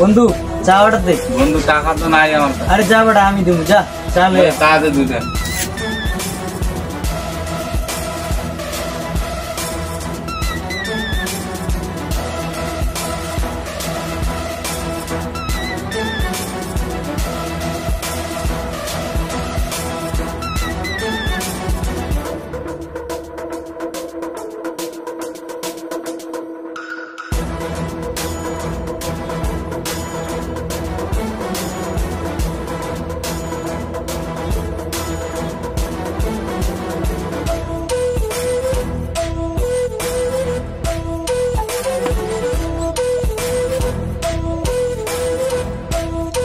বন্ধু চা অর্ডার দে। বন্ধু টাকা তো নাই আমার কাছে। আরে যা বেটা আমি দেবো, যা চা লে। চা দে দুইটা।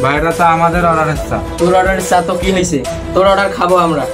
ভাইরা তো আমাদের অর্ডারের চা। তোর অর্ডারের চা তো কি হয়েছে? তোর অর্ডার খাবো আমরা।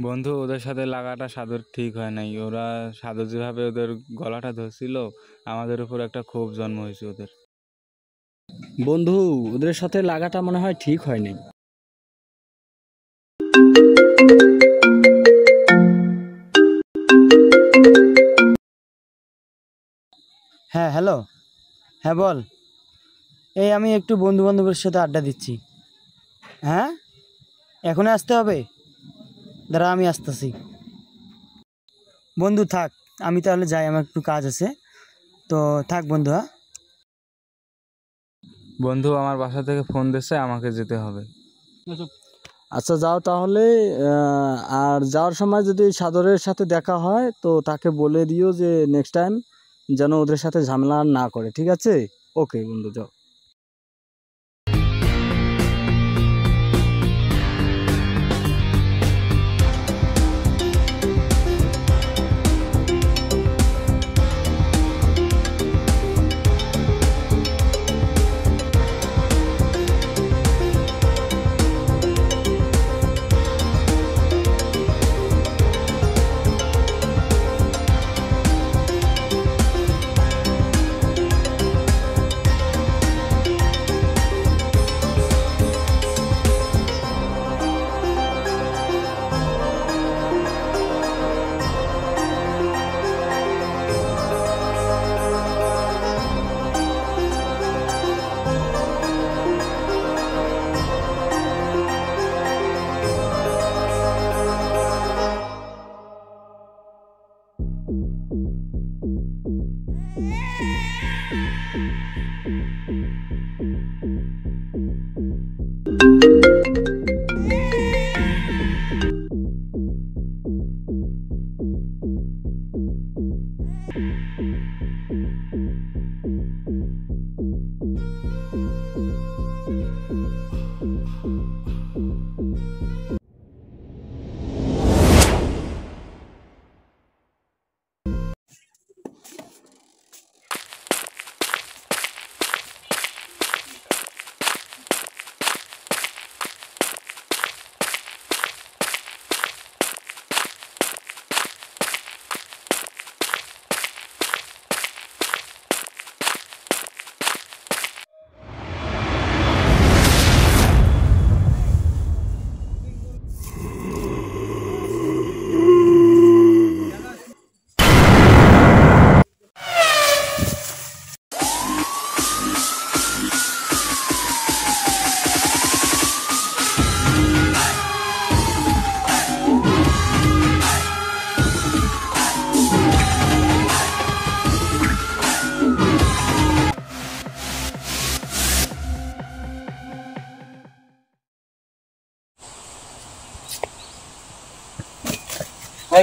বন্ধু ওদের সাথে লাগাটা সাধুর ঠিক হয় নাই। ওরা সাধু যেভাবে ওদের গলাটা ধরছিল, আমাদের উপর একটা ক্ষোভ জন্ম হয়েছে ওদের। বন্ধু ওদের সাথে লাগাটা মনে হয় ঠিক হয়নি। হ্যাঁ হ্যালো, হ্যাঁ বল। এই আমি একটু বন্ধু বান্ধবের সাথে আড্ডা দিচ্ছি। হ্যাঁ এখনই আসতে হবে? দাঁড়া আমি আসতেছি। বন্ধু থাক, আমি তাহলে যাই, আমার একটু কাজ আছে। তো থাক বন্ধু। হ্যাঁ বন্ধু আমার বাসা থেকে ফোন দিচ্ছে, আমাকে যেতে হবে। আচ্ছা যাও তাহলে। আর যাওয়ার সময় যদি সাদরের সাথে দেখা হয় তো তাকে বলে দিও যে নেক্সট টাইম যেন ওদের সাথে ঝামেলা না করে, ঠিক আছে? ওকে বন্ধু, যাও।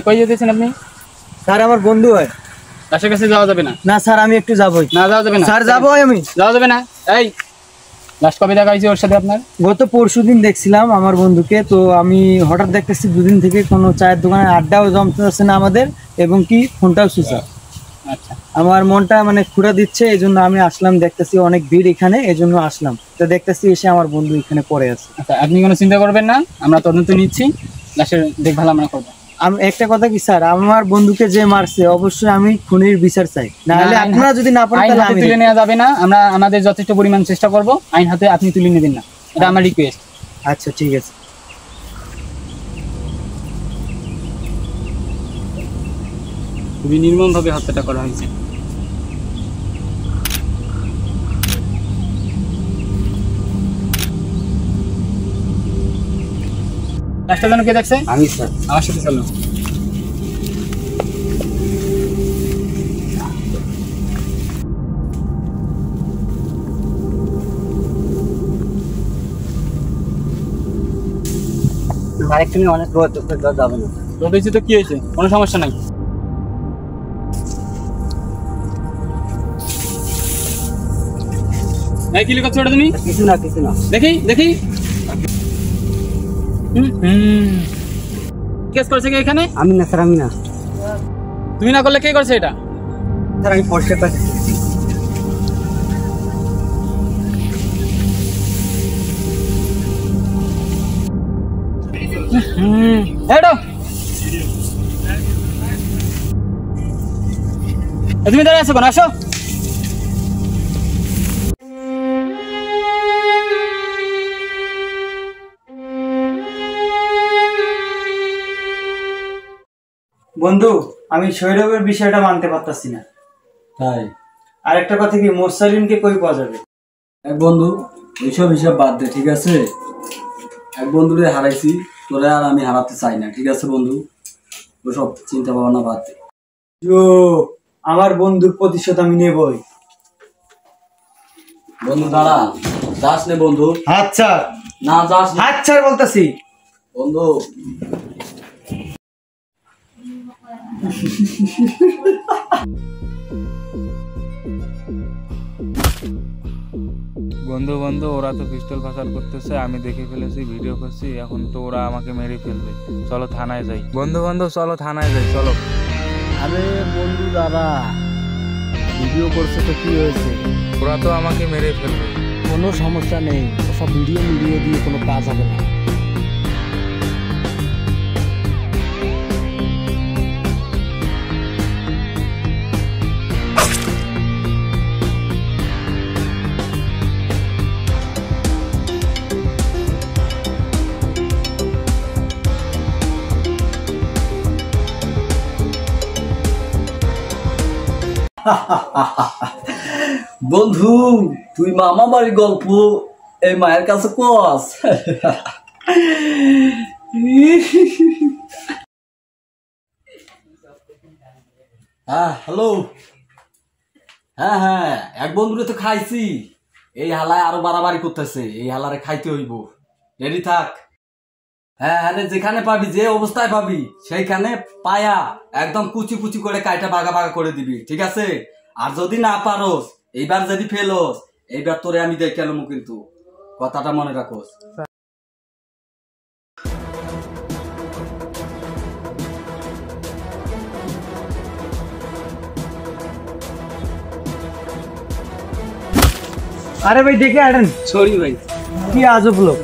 কই যেতেছেন আপনি? স্যার আমার বন্ধু হয়। তার কাছে যাওয়া যাবে না। না স্যার আমি একটু যাবোই। না যাওয়া যাবে না স্যার, যাবোই আমি। যাওয়া যাবে না। এই লাস্ট কবে দেখা হয়েছে ওর সাথে আপনার? গত পরশুদিন দেখছিলাম আমার বন্ধুকে। তো আমি হঠাৎ দেখতেছি দুদিন থেকে কোনো চায়ের দোকানে আড্ডাও জমতে যাচ্ছে না আমাদের, এবং কি ফোনটাও সুইচ অফ। আচ্ছা আমার মনটা মানে খুঁড়া দিচ্ছে, এই জন্য আমি আসলাম, দেখতেছি অনেক ভিড় এখানে, এই জন্য আসলাম। তো দেখতেছি এসে আমার বন্ধু এখানে পড়ে আছে। আচ্ছা, আপনি কোনো চিন্তা করবেন না, আমরা তদন্ত নিচ্ছি, লাশের দেখভাল আমরা করবো। আমি একটা কথা কি স্যার, আমার বন্ধুকে যে মারছে অবশ্যই আমি খুনির বিচার চাই, না হলে না, আপনারা যদি না পারেন আইন তাহলে হাতে আমি তুলে দেখব। নেওয়া যাবে না, আমরা আমাদের যথেষ্ট পরিমাণ চেষ্টা করব, আইন হাতে আপনি তুলে নেবেন না, এটা আমার রিকোয়েস্ট। আচ্ছা ঠিক আছে। খুবই নির্মমভাবে হত্যাটা করা হয়েছে। লাশটা যেন কে দেখছে? আমি স্যার। আমার সাথে চলো। আরেকটু অনেক রোদ যাবে না। রোদ হয়েছে তো কি হয়েছে, কোনো সমস্যা নাই। এই কি লিখাচ্ছ ওটা তুমি? কিছু না কিছু না। দেখি দেখি। কেস করছে কে এখানে? আমি না স্যার, আমি না তুমি না করলে কে করছে এটা? স্যার, আমি পরিষ্কার পাচ্ছি। তুমি দাঁড়িয়ে আছো কেন? আসো। বন্ধু, আমি সৌরভের বিষয়টা মানতে পারতাছি না। তাই আর একটা কথা কি, মোরসালিনকে কই পাওয়া যাবে? এক বন্ধু, এইসব হিসাব বাদ দে, ঠিক আছে? এক বন্ধুরে হারাইছি, তোরে আর আমি হারাতে চাই না, ঠিক আছে বন্ধু? ওসব চিন্তা ভাবনা বাদ দে। আমার বন্ধুর প্রতিশোধ আমি নেবই। বন্ধু দাঁড়া, যাস নে বন্ধু, আচ্ছা না যাস না। আচ্ছা বলতেছি। বন্ধু বন্ধু বন্ধু ওরা তো পিস্তল পাচার করতেছে, আমি দেখে ফেলেছি, ভিডিও করছি, এখন তো ওরা আমাকে মেরে ফেলবে। চলো থানায় যাই। বন্ধু বন্ধু চলো থানায় যাই, চলো। আরে বন্ধু দাঁড়া, ভিডিও করছে তো কি হয়েছে? ওরা তো আমাকে মেরে ফেলবে। কোনো সমস্যা নেই, ওসব ভিডিও দিয়ে কোনো কাজ হবে না। বন্ধু, তুই মামা বাড়ির গল্প এই মায়ের কাছে কস? হ্যাঁ হ্যালো, হ্যাঁ হ্যাঁ, এক বন্ধুরে তো খাইছি, এই হালায় আরো বাড়াবাড়ি করতেছে, এই হালারে খাইতে হইব, রেডি থাক। হ্যাঁ হ্যাঁ, যেখানে পাবি, যে অবস্থায় পাবি সেইখানে পায়া একদম কুচি কুচি করে কাইটা বাগা বাগা করে দিবি, ঠিক আছে? আর যদি না পারোস, এইবার যদি ফেলোস, এইবার তোরে আমি দেখে এলাম, কিন্তু কথাটা মনে রাখোস। আরে ভাই দেখে আটেন, সরি ভাই। কি আজব লোক।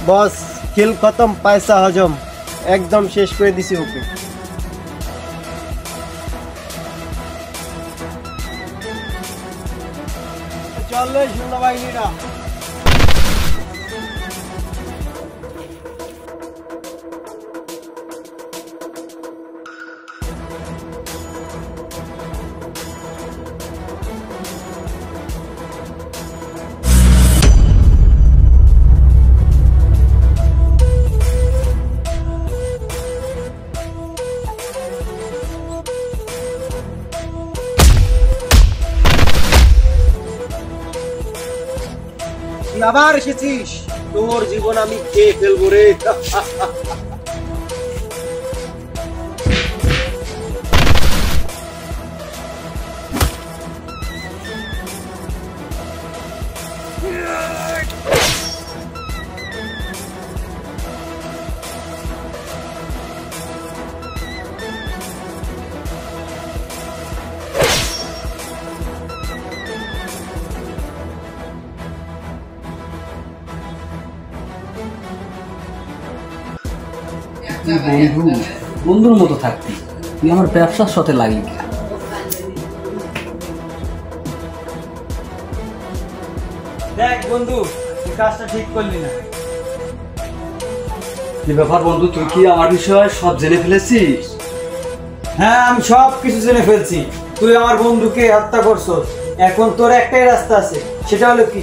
বস, খেল খতম, পয়সা হজম, একদম শেষ করে দিছি ওকে। চলে সৈন্যবাহিনীরা। তুই আবার এসেছিস, তোর জীবন আমি খেয়ে ফেলবো রে। তুই বন্ধুর মতো থাকতি, তুই আমার ব্যবসার সাথে লাগিয়ে। দেখ বন্ধু, তুই কাজটা ঠিক করলি না। কি ব্যাপার বন্ধু, তুই কি আমার বিষয়ে সব জেনে ফেলেছিস? হ্যাঁ, আমি সব কিছু জেনে ফেলছি। তুই আমার বন্ধুকে হত্যা করছস। এখন তোর একটাই রাস্তা আছে, সেটা হলো কি,